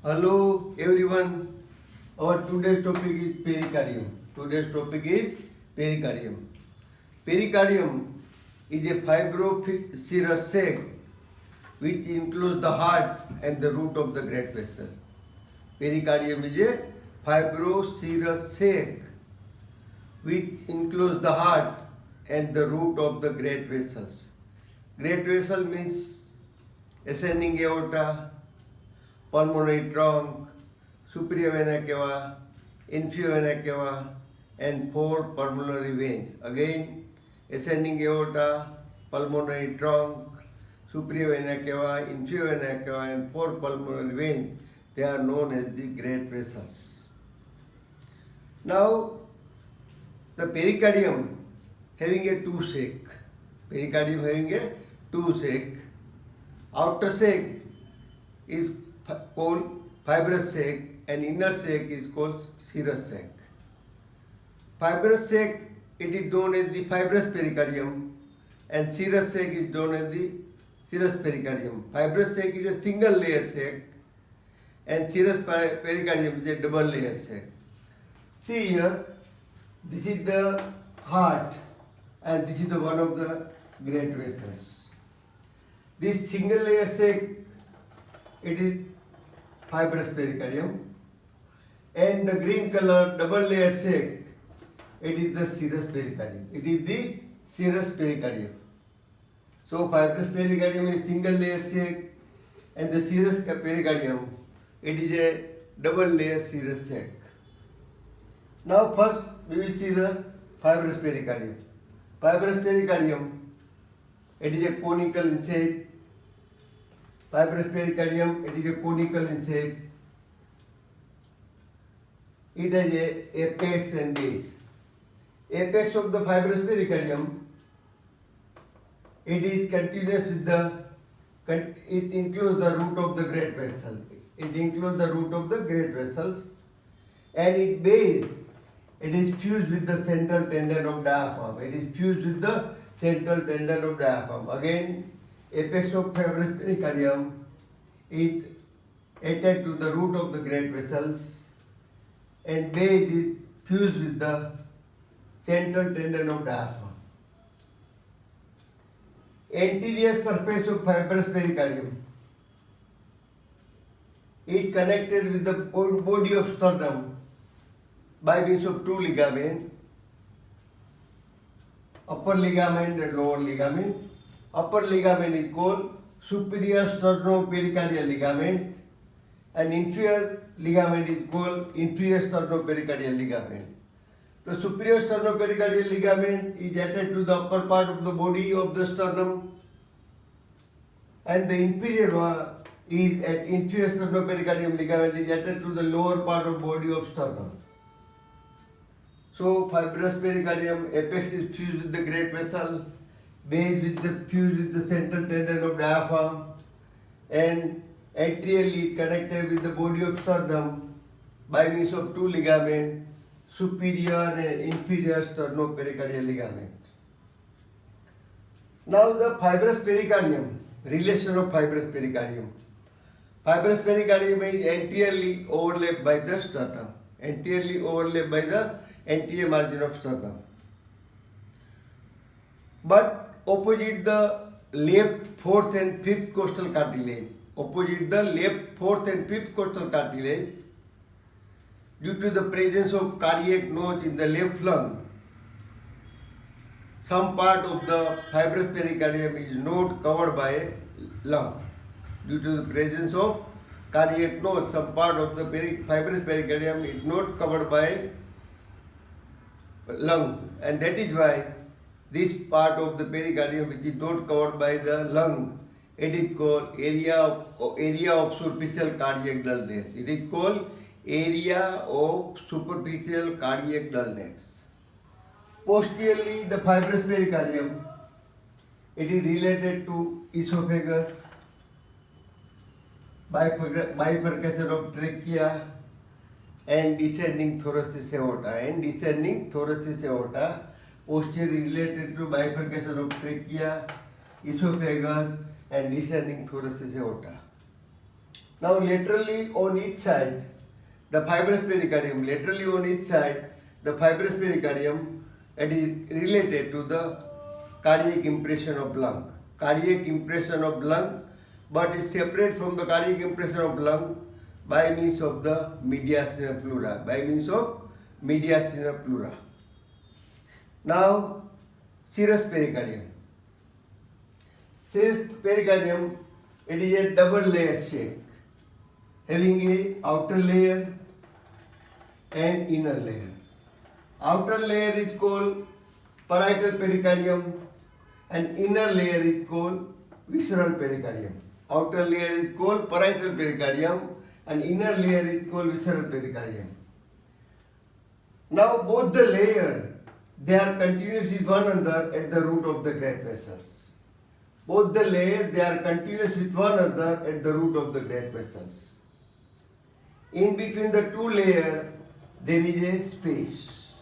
Hello everyone. Our today's topic is pericardium. Today's topic is pericardium. Pericardium is a fibroserous sac which includes the heart and the root of the great vessel. Pericardium is a fibroserous sac which includes the heart and the root of the great vessels. Great vessel means ascending aorta, pulmonary trunk, superior vena cava, inferior vena cava, and 4 pulmonary veins. Again, ascending aorta, pulmonary trunk, superior vena cava, inferior vena cava, and 4 pulmonary veins. They are known as the great vessels. Now, the pericardium having a two sac. Pericardium having a two sac. Outer sac is called fibrous sac and inner sac is called serous sac. Fibrous sac, it is known as the fibrous pericardium and serous sac is known as the serous pericardium. Fibrous sac is a single layer sac and serous pericardium is a double layer sac. See here, this is the heart and this is the one of the great vessels. This single layer sac, it is fibrous pericardium, and the green color double layer sac, it is the serous pericardium. It is the serous pericardium. So fibrous pericardium is single layer sac and the serous pericardium, it is a double layer serous sac. Now first we will see the fibrous pericardium. Fibrous pericardium, it is a conical in shape. Fibrous pericardium, it is a conical in shape. It has a apex and base. Apex of the fibrous pericardium, it is continuous with it includes the root of the great vessel. It includes the root of the great vessels, and its base, it is fused with the central tendon of diaphragm. It is fused with the central tendon of diaphragm. Again, apex of fibrous pericardium, it attached to the root of the great vessels, and base is fused with the central tendon of diaphragm. Anterior surface of fibrous pericardium, it connected with the body of sternum by means of two ligaments, upper ligament and lower ligament. Upper ligament is called superior sternopericardial ligament and inferior ligament is called inferior sternopericardial ligament. The superior sternopericardial ligament is attached to the upper part of the body of the sternum and the inferior inferior sternopericardium ligament is attached to the lower part of body of sternum. So fibrous pericardium, apex is fused with the great vessel, base fused with the central tendon of diaphragm, and anteriorly connected with the body of sternum by means of two ligaments, superior and inferior sternopericardial ligament. Now the fibrous pericardium, relation of fibrous pericardium. Fibrous pericardium is anteriorly overlapped by the sternum, anteriorly overlapped by the anterior margin of sternum. But opposite the left, fourth and fifth costal cartilage, opposite the left, fourth and fifth costal cartilage, due to the presence of cardiac notch in the left lung, some part of the fibrous pericardium is not covered by lung. Due to the presence of cardiac notch, some part of the fibrous pericardium is not covered by lung, and that is why this part of the pericardium which is not covered by the lung, it is called area of superficial cardiac dullness. It is called area of superficial cardiac dullness. Posteriorly, the fibrous pericardium, it is related to esophagus, bifurcation of trachea, and descending thoracic aorta, posteriorly related to bifurcation of trachea, esophagus, and descending thoracic aorta. Now laterally on each side, the fibrous pericardium, laterally on each side, the fibrous pericardium, it is related to the cardiac impression of lung. Cardiac impression of lung, but is separate from the cardiac impression of lung by means of the mediastinal pleura, by means of mediastinal pleura. Now, serous pericardium. Serous pericardium, it is a double layer shape, having a outer layer and inner layer. Outer layer is called parietal pericardium and inner layer is called visceral pericardium. Outer layer is called parietal pericardium and inner layer is called visceral pericardium. Now both the layers, they are continuous with one another at the root of the great vessels. Both the layers, they are continuous with one another at the root of the great vessels. In between the two layers, there is a space.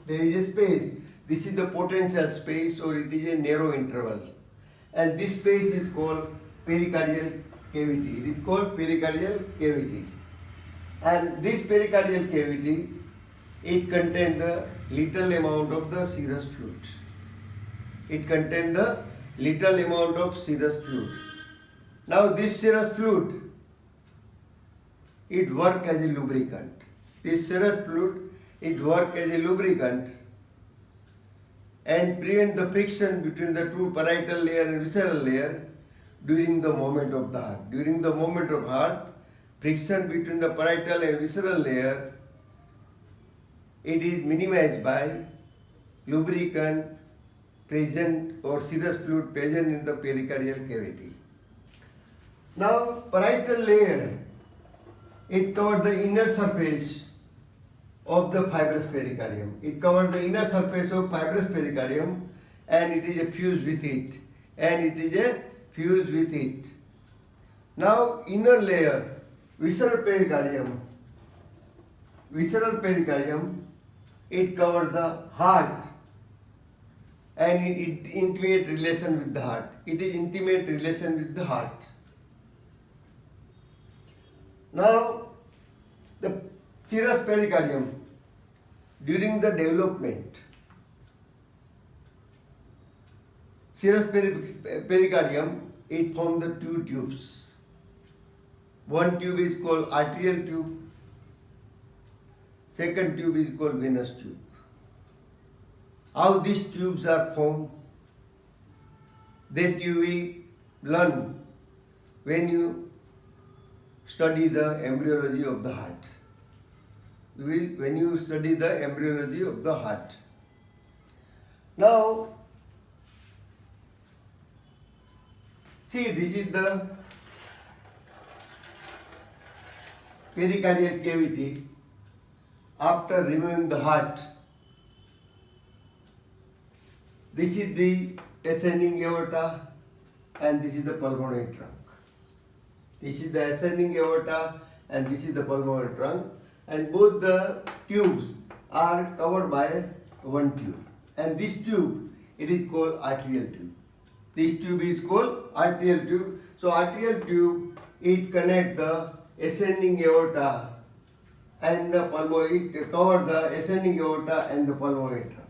There is a space. This is the potential space, or it is a narrow interval. And this space is called pericardial cavity. It is called pericardial cavity. And this pericardial cavity, it contains the little amount of the serous fluid. It contains the little amount of serous fluid. Now this serous fluid, it works as a lubricant. This serous fluid, it works as a lubricant and prevent the friction between the two parietal layer and visceral layer during the movement of the heart. During the movement of heart, friction between the parietal and visceral layer, it is minimized by lubricant present or serous fluid present in the pericardial cavity. Now, parietal layer, it covers the inner surface of the fibrous pericardium. It covers the inner surface of fibrous pericardium and it is fused with it. Now, inner layer, visceral pericardium, it covers the heart and it intimate relation with the heart. It is intimate relation with the heart. Now, the serous pericardium, during the development, serous pericardium, it forms the two tubes. One tube is called arterial tube, second tube is called venous tube. How these tubes are formed, that you will learn when you study the embryology of the heart. When you study the embryology of the heart. Now, see, this is the pericardial cavity after removing the heart. This is the ascending aorta and this is the pulmonary trunk. This is the ascending aorta and this is the pulmonary trunk, and both the tubes are covered by one tube, and this tube, it is called arterial tube. This tube is called arterial tube. So arterial tube, it connects the ascending aorta and the pulmonary, it covers the ascending aorta and the pulmonary trunk.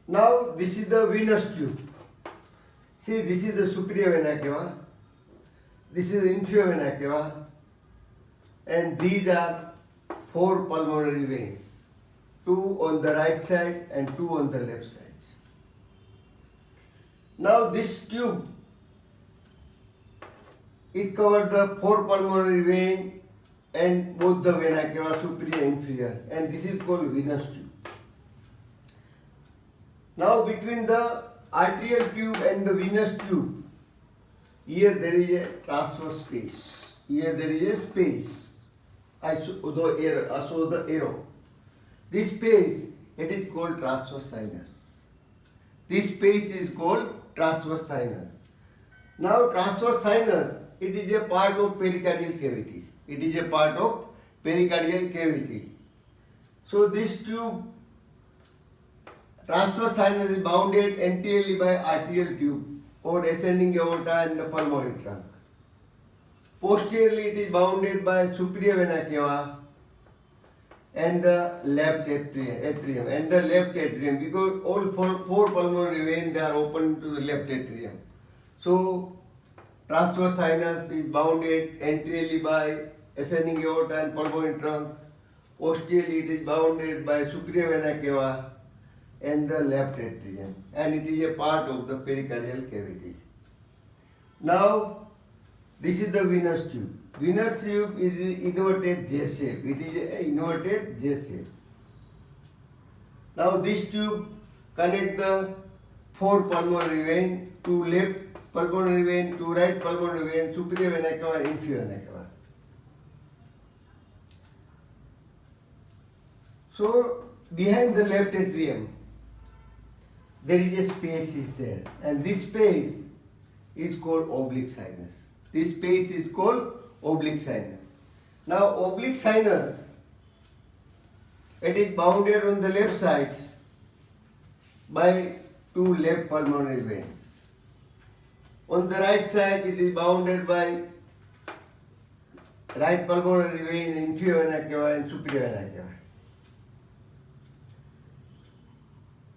Now this is the venous tube. See, this is the superior vena cava, this is the inferior vena cava, and these are four pulmonary veins, two on the right side and two on the left side. Now this tube, it covers the four pulmonary veins and both the vena cava, superior and inferior, and this is called venous tube. Now between the arterial tube and the venous tube, here there is a transverse space. Here there is a space. I show the arrow. This space, it is called transverse sinus. This space is called transverse sinus. Now transverse sinus, it is a part of pericardial cavity. It is a part of pericardial cavity. So this tube, transverse sinus, is bounded anteriorly by arterial tube or ascending aorta and the pulmonary trunk. Posteriorly, it is bounded by superior vena cava and the left atrium and the left atrium, because all four pulmonary veins, they are open to the left atrium. So transverse sinus is bounded anteriorly by ascending aorta and pulmonary trunk. Posteriorly, it is bounded by superior vena cava and the left atrium, and it is a part of the pericardial cavity. Now, this is the venous tube. Venous tube is inverted J shape. It is an inverted J shape. Now, this tube connects the four pulmonary veins, to left pulmonary vein, to right pulmonary vein, superior vena cava and inferior vena cava. So, behind the left atrium, there is a space is there, and this space is called oblique sinus. This space is called oblique sinus. Now, oblique sinus, it is bounded on the left side by two left pulmonary veins. On the right side, it is bounded by right pulmonary vein, inferior vena cava and superior vena cava.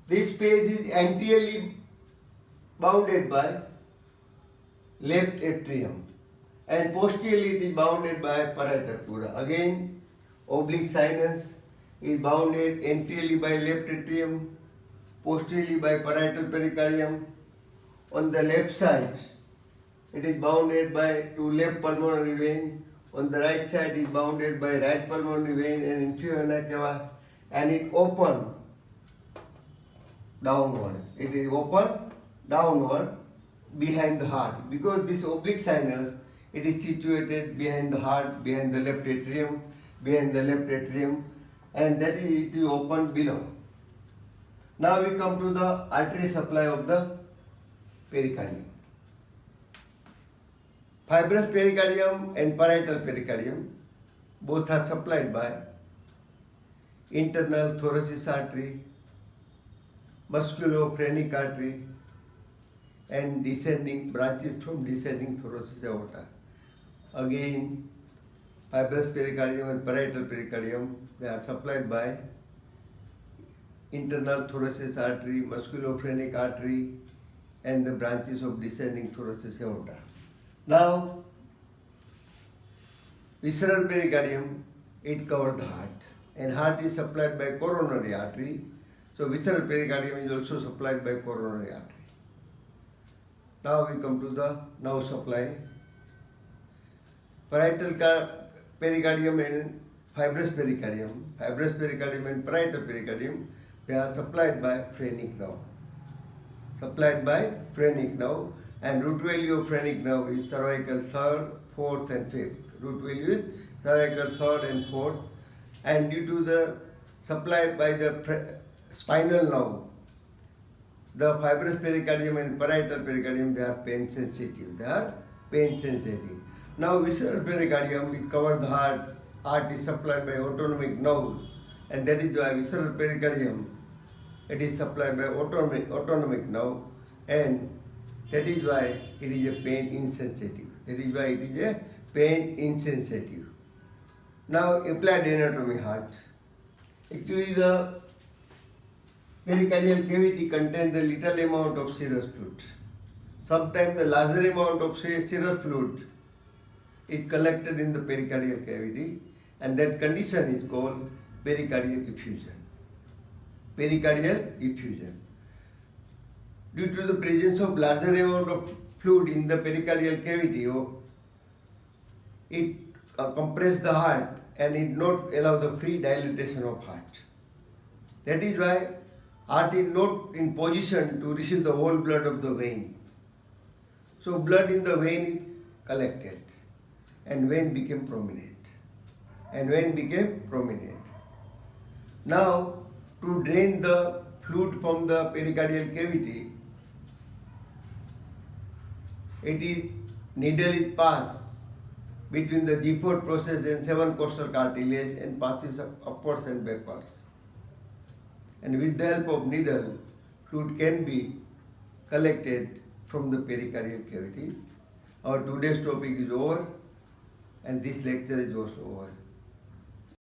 This space is anteriorly bounded by left atrium, and posteriorly it is bounded by parietal pleura. Again, oblique sinus is bounded anteriorly by left atrium, posteriorly by parietal pericardium. On the left side, it is bounded by two left pulmonary veins. On the right side, it is bounded by right pulmonary vein and inferior vena cava, and it open downward. It is open downward behind the heart, because this oblique sinus, it is situated behind the heart, behind the left atrium, and that is it is open below. Now we come to the artery supply of the pericardium. Fibrous pericardium and parietal pericardium both are supplied by internal thoracic artery, musculophrenic artery, and descending branches from descending thoracic aorta. Again, fibrous pericardium and parietal pericardium, they are supplied by internal thoracic artery, musculophrenic artery, and the branches of descending thoracic aorta. Now, visceral pericardium, it covers the heart, and heart is supplied by coronary artery. So visceral pericardium is also supplied by coronary artery. Now we come to the nerve supply. Parietal pericardium and fibrous pericardium and parietal pericardium, they are supplied by phrenic nerve. And root value of phrenic nerve is cervical 3rd, 4th and 5th. Root value is cervical 3rd and 4th. And due to the supply by the spinal nerve, the fibrous pericardium and parietal pericardium, they are pain sensitive. Now visceral pericardium, it covers the heart. Heart is supplied by autonomic nerves, and that is why visceral pericardium, it is supplied by autonomic nerve, and that is why it is a pain insensitive. Now applied anatomy heart. Actually the pericardial cavity contains a little amount of serous fluid. Sometimes the larger amount of serous fluid is collected in the pericardial cavity, and that condition is called pericardial effusion. Due to the presence of larger amount of fluid in the pericardial cavity, it compresses the heart and it not allow the free dilatation of heart. That is why heart is not in position to receive the whole blood of the vein. So blood in the vein is collected, and vein became prominent. Now, to drain the fluid from the pericardial cavity, needle is passed between the Gifford process and 7 costal cartilage and passes upwards and backwards. And with the help of needle, fluid can be collected from the pericardial cavity. Our today's topic is over. and this lecture is also over.